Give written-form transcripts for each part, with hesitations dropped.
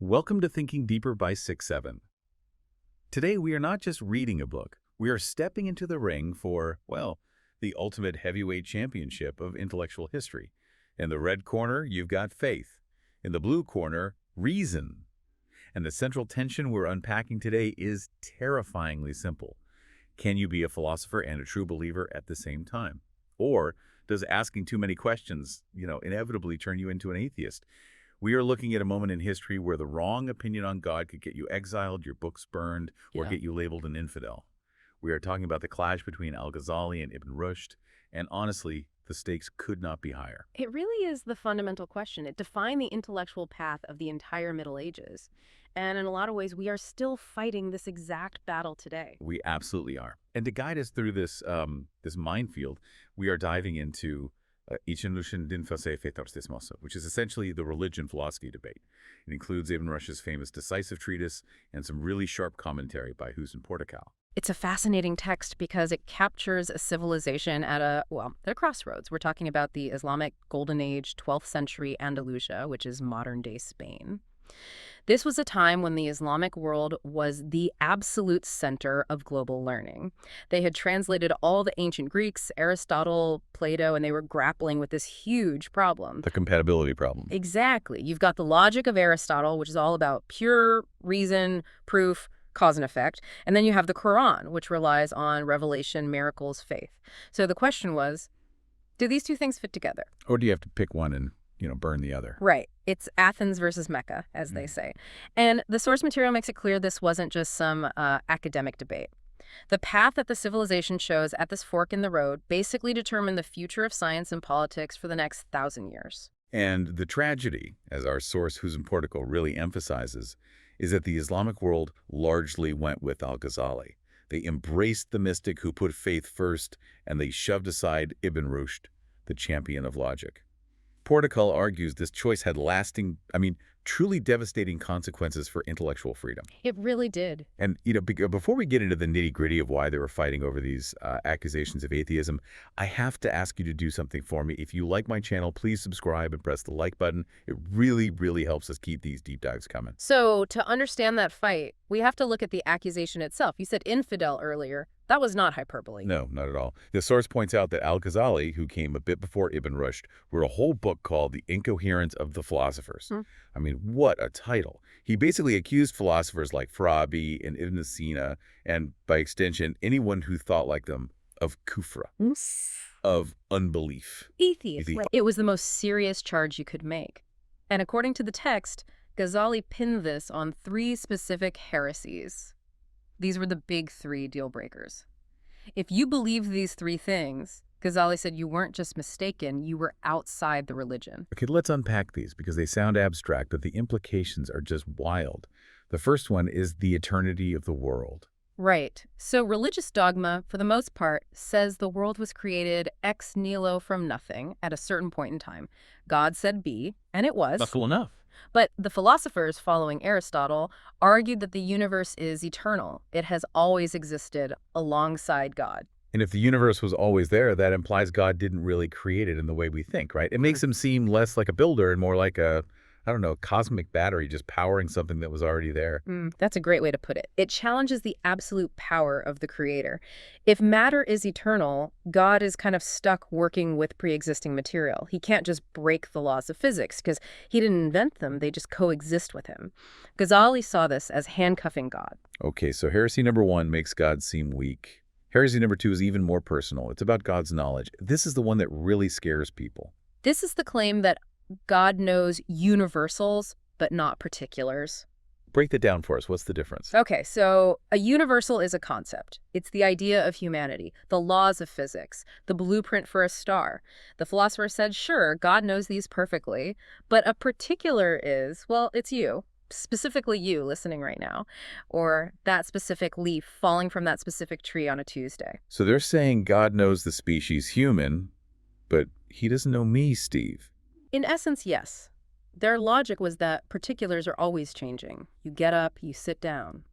Welcome to Thinking Deeper by 6-7. Today we are not just reading a book, we are stepping into the ring for, well, the ultimate heavyweight championship of intellectual history. In the red corner, you've got faith. In the blue corner, reason. And the central tension we're unpacking today is terrifyingly simple. Can you be a philosopher and a true believer at the same time? Or does asking too many questions, inevitably turn you into an atheist? We are looking at a moment in history where the wrong opinion on God could get you exiled, your books burned, or get you labeled an infidel. We are talking about the clash between Al-Ghazali and Ibn Rushd, and honestly, the stakes could not be higher. It really is the fundamental question. It defined the intellectual path of the entire Middle Ages. And in a lot of ways, we are still fighting this exact battle today. We absolutely are. And to guide us through this minefield, we are diving into Islamic, which is essentially the religion-philosophy debate. It includes Ibn Rushd's famous decisive treatise and some really sharp commentary by Hus and Portugal. It's a fascinating text because it captures a civilization at a crossroads. We're talking about the Islamic Golden Age, 12th century Andalusia, which is modern-day Spain. This was a time when the Islamic world was the absolute center of global learning. They had translated all the ancient Greeks, Aristotle, Plato, and they were grappling with this huge problem. The compatibility problem. Exactly. You've got the logic of Aristotle, which is all about pure reason, proof, cause and effect. And then you have the Quran, which relies on revelation, miracles, faith. So the question was, do these two things fit together? Or do you have to pick one and burn the other? Right. It's Athens versus Mecca, as they say. And the source material makes it clear this wasn't just some academic debate. The path that the civilization chose at this fork in the road basically determined the future of science and politics for the next 1,000 years. And the tragedy, as our source Hus and Portugal really emphasizes, is that the Islamic world largely went with Al-Ghazali. They embraced the mystic who put faith first, and they shoved aside Ibn Rushd, the champion of logic. Portugal argues this choice had lasting, truly devastating consequences for intellectual freedom. It really did. And, before we get into the nitty-gritty of why they were fighting over these accusations of atheism, I have to ask you to do something for me. If you like my channel, please subscribe and press the like button. It really, really helps us keep these deep dives coming. So to understand that fight, we have to look at the accusation itself. You said infidel earlier. That was not hyperbole. No, not at all. The source points out that Al-Ghazali, who came a bit before Ibn Rushd, wrote a whole book called The Incoherence of the Philosophers. What a title. He basically accused philosophers like Farabi and Ibn Sina, and by extension, anyone who thought like them, of kufra, of unbelief. Atheist. Right. It was the most serious charge you could make. And according to the text, Ghazali pinned this on 3 specific heresies. These were the big 3 deal breakers. If you believed these 3 things, Ghazali said you weren't just mistaken, you were outside the religion. Okay, let's unpack these because they sound abstract, but the implications are just wild. The first one is the eternity of the world. Right. So religious dogma, for the most part, says the world was created ex nihilo from nothing at a certain point in time. God said be, and it was. That's cool enough. But the philosophers following Aristotle argued that the universe is eternal. It has always existed alongside God. And if the universe was always there, that implies God didn't really create it in the way we think, right? It makes him seem less like a builder and more like a cosmic battery just powering something that was already there. That's a great way to put it. It challenges the absolute power of the creator. If matter is eternal, God is kind of stuck working with pre-existing material. He can't just break the laws of physics because he didn't invent them. They just coexist with him. Ghazali saw this as handcuffing God. Okay, so heresy number 1 makes God seem weak. Heresy number 2 is even more personal. It's about God's knowledge. This is the one that really scares people. This is the claim that God knows universals, but not particulars. Break that down for us. What's the difference? Okay, so a universal is a concept. It's the idea of humanity, the laws of physics, the blueprint for a star. The philosopher said, sure, God knows these perfectly, but a particular is, well, it's you. Specifically you listening right now, or that specific leaf falling from that specific tree on a Tuesday. So they're saying God knows the species human, but he doesn't know me, Steve. In essence, yes. Their logic was that particulars are always changing. You get up, you sit down.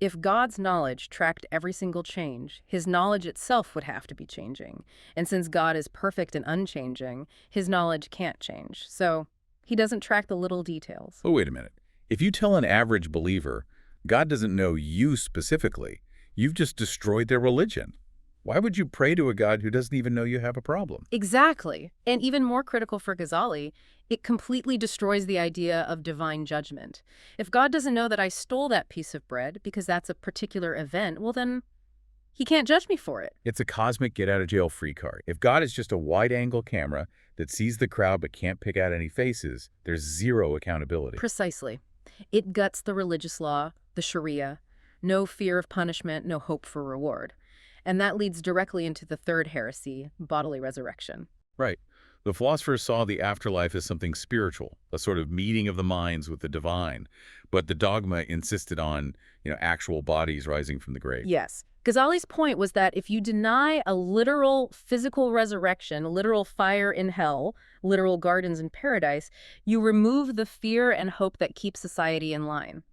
If God's knowledge tracked every single change, his knowledge itself would have to be changing. And since God is perfect and unchanging, his knowledge can't change. So he doesn't track the little details. Oh, wait a minute. If you tell an average believer, God doesn't know you specifically, you've just destroyed their religion. Why would you pray to a God who doesn't even know you have a problem? Exactly. And even more critical for Ghazali, it completely destroys the idea of divine judgment. If God doesn't know that I stole that piece of bread because that's a particular event, well then, he can't judge me for it. It's a cosmic get-out-of-jail-free card. If God is just a wide-angle camera that sees the crowd but can't pick out any faces, there's zero accountability. Precisely. It guts the religious law, the Sharia, no fear of punishment, no hope for reward. And that leads directly into the third heresy, bodily resurrection. Right. The philosophers saw the afterlife as something spiritual, a sort of meeting of the minds with the divine. But the dogma insisted on, actual bodies rising from the grave. Yes. Ghazali's point was that if you deny a literal physical resurrection, literal fire in hell, literal gardens in paradise, you remove the fear and hope that keeps society in line.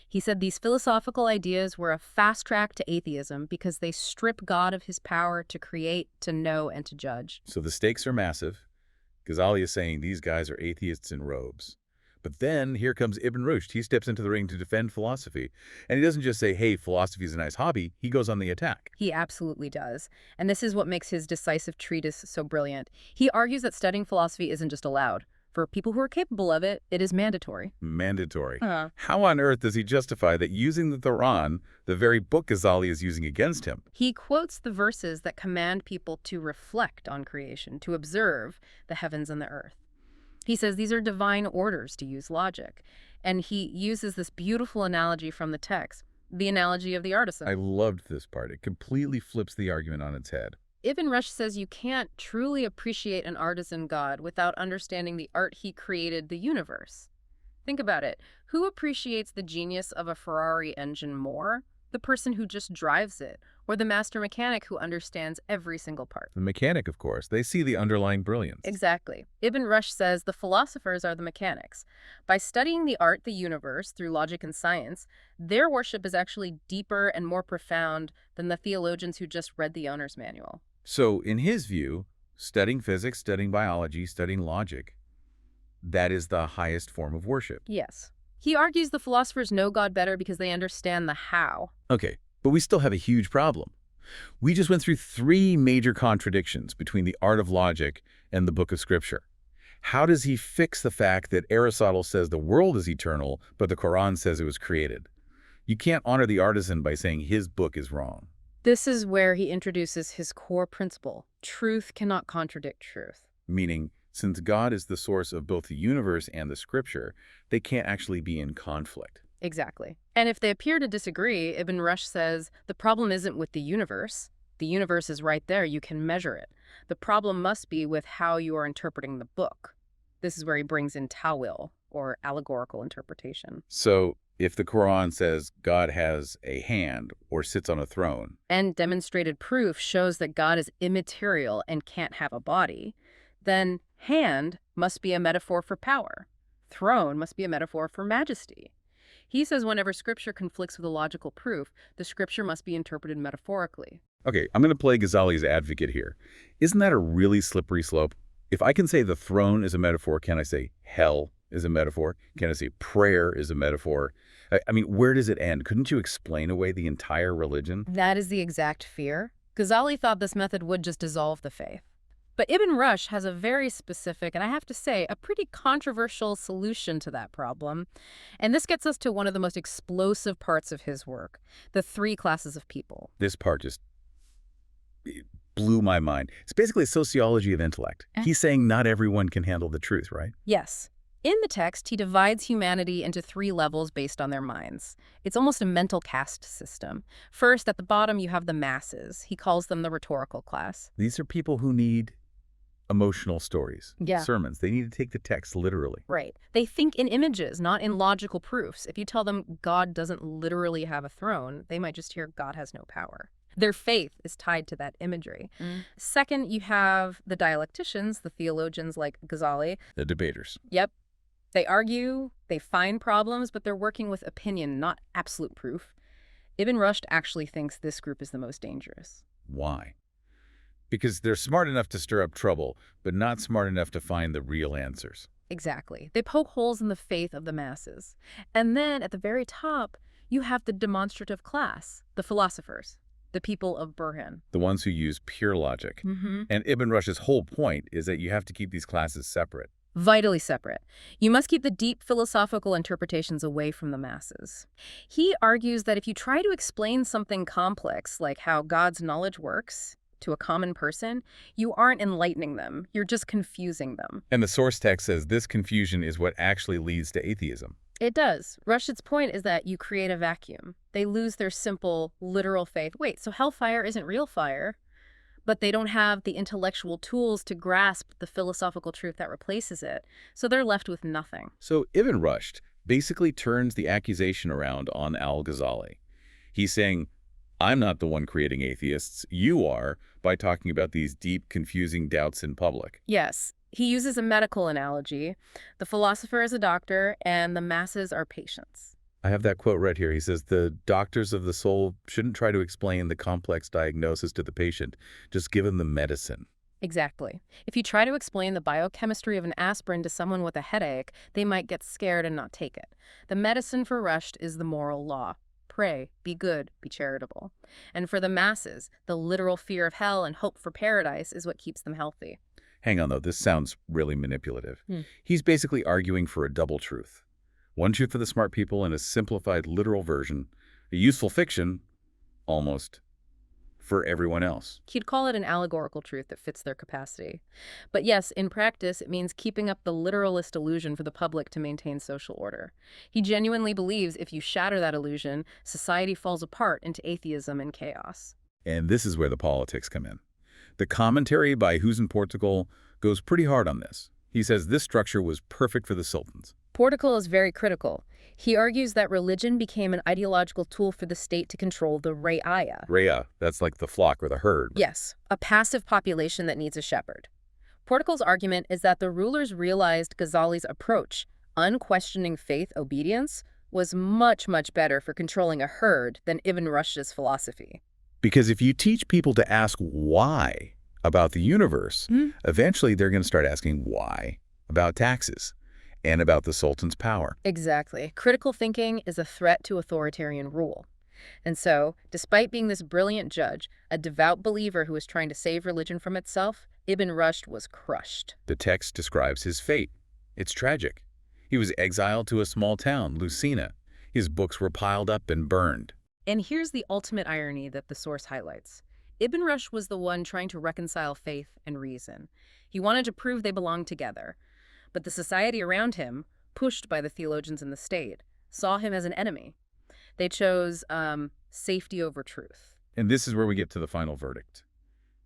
He said these philosophical ideas were a fast track to atheism because they strip God of his power to create, to know, and to judge. So the stakes are massive. Ghazali is saying these guys are atheists in robes. But then here comes Ibn Rushd. He steps into the ring to defend philosophy. And he doesn't just say, hey, philosophy is a nice hobby. He goes on the attack. He absolutely does. And this is what makes his decisive treatise so brilliant. He argues that studying philosophy isn't just allowed. For people who are capable of it, it is mandatory. Mandatory. How on earth does he justify that using the Quran, the very book Ghazali is using against him? He quotes the verses that command people to reflect on creation, to observe the heavens and the earth. He says these are divine orders to use logic. And he uses this beautiful analogy from the text, the analogy of the artisan. I loved this part. It completely flips the argument on its head. Ibn Rushd says you can't truly appreciate an artisan God without understanding the art he created, the universe. Think about it. Who appreciates the genius of a Ferrari engine more? The person who just drives it, or the master mechanic who understands every single part? The mechanic, of course. They see the underlying brilliance. Exactly. Ibn Rushd says the philosophers are the mechanics. By studying the art, the universe, through logic and science, their worship is actually deeper and more profound than the theologians who just read the owner's manual. So, in his view, studying physics, studying biology, studying logic, that is the highest form of worship. Yes. He argues the philosophers know God better because they understand the how. Okay, but we still have a huge problem. We just went through 3 major contradictions between the art of logic and the book of Scripture. How does he fix the fact that Aristotle says the world is eternal, but the Quran says it was created? You can't honor the artisan by saying his book is wrong. This is where he introduces his core principle. Truth cannot contradict truth. Meaning, since God is the source of both the universe and the Scripture, they can't actually be in conflict. Exactly. And if they appear to disagree, Ibn Rushd says the problem isn't with the universe. The universe is right there. You can measure it. The problem must be with how you are interpreting the book. This is where he brings in ta'wil, or allegorical interpretation. So, if the Quran says God has a hand or sits on a throne, and demonstrated proof shows that God is immaterial and can't have a body, then hand must be a metaphor for power. Throne must be a metaphor for majesty. He says whenever Scripture conflicts with a logical proof, the Scripture must be interpreted metaphorically. Okay, I'm going to play Ghazali's advocate here. Isn't that a really slippery slope? If I can say the throne is a metaphor, can I say hell is a metaphor? Can I say prayer is a metaphor? I mean, where does it end? Couldn't you explain away the entire religion? That is the exact fear. Ghazali thought this method would just dissolve the faith. But Ibn Rushd has a very specific, and I have to say, a pretty controversial solution to that problem. And this gets us to one of the most explosive parts of his work, the 3 classes of people. This part just blew my mind. It's basically a sociology of intellect. He's saying not everyone can handle the truth, right? Yes. In the text, he divides humanity into 3 levels based on their minds. It's almost a mental caste system. First, at the bottom, you have the masses. He calls them the rhetorical class. These are people who need emotional stories, Yeah. sermons. They need to take the text literally. Right. They think in images, not in logical proofs. If you tell them God doesn't literally have a throne, they might just hear God has no power. Their faith is tied to that imagery. Second, you have the dialecticians, the theologians like Ghazali. The debaters. Yep. They argue, they find problems, but they're working with opinion, not absolute proof. Ibn Rushd actually thinks this group is the most dangerous. Why? Because they're smart enough to stir up trouble, but not smart enough to find the real answers. Exactly. They poke holes in the faith of the masses. And then at the very top, you have the demonstrative class, the philosophers, the people of Burhan. The ones who use pure logic. Mm-hmm. And Ibn Rushd's whole point is that you have to keep these classes separate. Vitally separate. You must keep the deep philosophical interpretations away from the masses. He argues that if you try to explain something complex, like how God's knowledge works, to a common person, you aren't enlightening them. You're just confusing them. And the source text says this confusion is what actually leads to atheism. It does. Rushd's point is that you create a vacuum. They lose their simple, literal faith. Wait, so hellfire isn't real fire? But they don't have the intellectual tools to grasp the philosophical truth that replaces it, so they're left with nothing. So Ibn Rushd basically turns the accusation around on Al-Ghazali. He's saying, I'm not the one creating atheists, you are, by talking about these deep, confusing doubts in public. Yes, he uses a medical analogy. The philosopher is a doctor, and the masses are patients. I have that quote right here. He says, the doctors of the soul shouldn't try to explain the complex diagnosis to the patient. Just give him the medicine. Exactly. If you try to explain the biochemistry of an aspirin to someone with a headache, they might get scared and not take it. The medicine for Rushdie is the moral law. Pray, be good, be charitable. And for the masses, the literal fear of hell and hope for paradise is what keeps them healthy. Hang on, though. This sounds really manipulative. He's basically arguing for a double truth. One truth for the smart people and a simplified literal version, a useful fiction, almost, for everyone else. He'd call it an allegorical truth that fits their capacity. But yes, in practice, it means keeping up the literalist illusion for the public to maintain social order. He genuinely believes if you shatter that illusion, society falls apart into atheism and chaos. And this is where the politics come in. The commentary by Who's in Portugal goes pretty hard on this. He says this structure was perfect for the sultans. Portugal is very critical. He argues that religion became an ideological tool for the state to control the Raya. Raya, that's like the flock or the herd. Yes, a passive population that needs a shepherd. Portugal's argument is that the rulers realized Ghazali's approach, unquestioning faith obedience, was much, much better for controlling a herd than Ibn Rushd's philosophy. Because if you teach people to ask why about the universe, eventually they're going to start asking why about taxes and about the sultan's power. Exactly. Critical thinking is a threat to authoritarian rule. And so, despite being this brilliant judge, a devout believer who was trying to save religion from itself, Ibn Rushd was crushed. The text describes his fate. It's tragic. He was exiled to a small town, Lucena. His books were piled up and burned. And here's the ultimate irony that the source highlights. Ibn Rushd was the one trying to reconcile faith and reason. He wanted to prove they belonged together. But the society around him, pushed by the theologians in the state, saw him as an enemy. They chose safety over truth. And this is where we get to the final verdict.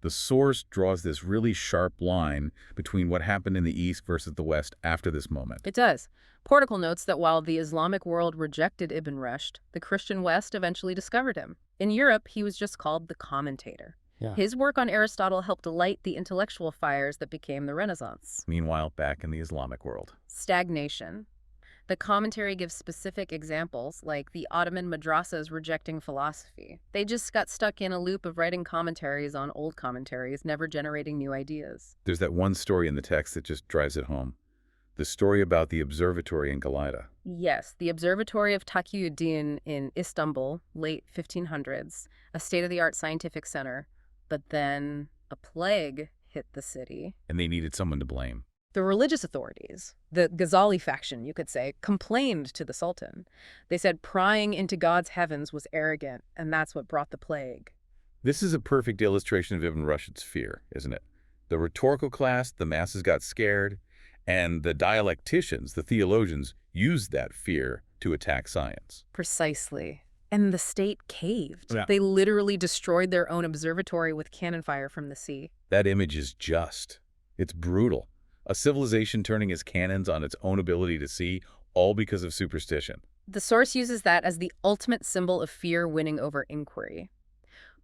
The source draws this really sharp line between what happened in the East versus the West after this moment. It does. Portugal notes that while the Islamic world rejected Ibn Rushd, the Christian West eventually discovered him. In Europe, he was just called the commentator. Yeah. His work on Aristotle helped light the intellectual fires that became the Renaissance. Meanwhile, back in the Islamic world. Stagnation. The commentary gives specific examples, like the Ottoman madrasas rejecting philosophy. They just got stuck in a loop of writing commentaries on old commentaries, never generating new ideas. There's that one story in the text that just drives it home. The story about the observatory in Galata. Yes, the Observatory of Taqiyuddin in Istanbul, late 1500s, a state-of-the-art scientific center. But then a plague hit the city. And they needed someone to blame. The religious authorities, the Ghazali faction, you could say, complained to the Sultan. They said prying into God's heavens was arrogant, and that's what brought the plague. This is a perfect illustration of Ibn Rushd's fear, isn't it? The rhetorical class, the masses got scared, and the dialecticians, the theologians, used that fear to attack science. Precisely. And the state caved. Yeah. They literally destroyed their own observatory with cannon fire from the sea. That image is just. It's brutal. A civilization turning its cannons on its own ability to see, all because of superstition. The source uses that as the ultimate symbol of fear winning over inquiry.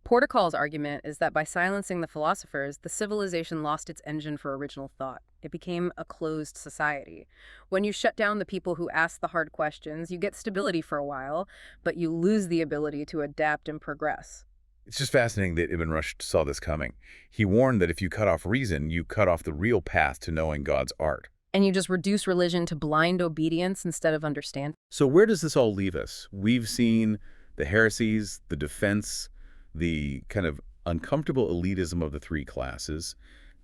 Portugal's argument is that by silencing the philosophers, the civilization lost its engine for original thought. It became a closed society. When you shut down the people who ask the hard questions, you get stability for a while, but you lose the ability to adapt and progress. It's just fascinating that Ibn Rushd saw this coming. He warned that if you cut off reason, you cut off the real path to knowing God's art. And you just reduce religion to blind obedience instead of understanding. So where does this all leave us? We've seen the heresies, the defense, the kind of uncomfortable elitism of the three classes,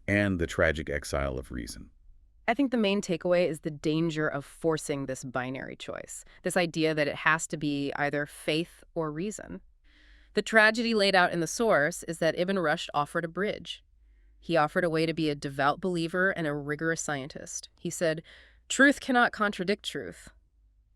and the tragic exile of reason. I think the main takeaway is the danger of forcing this binary choice, this idea that it has to be either faith or reason. The tragedy laid out in the source is that Ibn Rushd offered a bridge. He offered a way to be a devout believer and a rigorous scientist. He said, truth cannot contradict truth.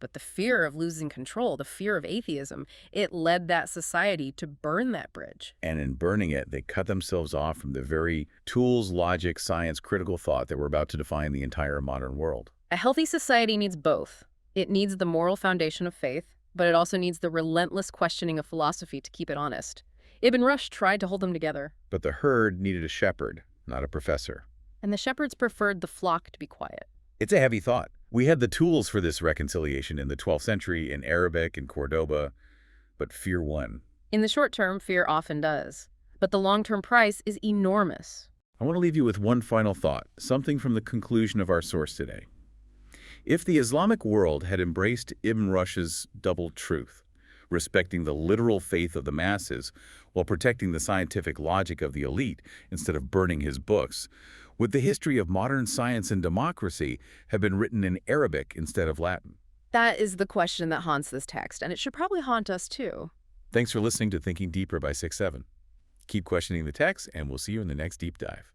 But the fear of losing control, the fear of atheism, it led that society to burn that bridge. And in burning it, they cut themselves off from the very tools, logic, science, critical thought that were about to define the entire modern world. A healthy society needs both. It needs the moral foundation of faith, but it also needs the relentless questioning of philosophy to keep it honest. Ibn Rushd tried to hold them together. But the herd needed a shepherd, not a professor. And the shepherds preferred the flock to be quiet. It's a heavy thought. We had the tools for this reconciliation in the 12th century in Arabic and Cordoba, but fear won. In the short term, fear often does. But the long-term price is enormous. I want to leave you with one final thought, something from the conclusion of our source today. If the Islamic world had embraced Ibn Rushd's double truth, respecting the literal faith of the masses while protecting the scientific logic of the elite instead of burning his books, would the history of modern science and democracy have been written in Arabic instead of Latin? That is the question that haunts this text, and it should probably haunt us too. Thanks for listening to Thinking Deeper by 6-7. Keep questioning the text, and we'll see you in the next deep dive.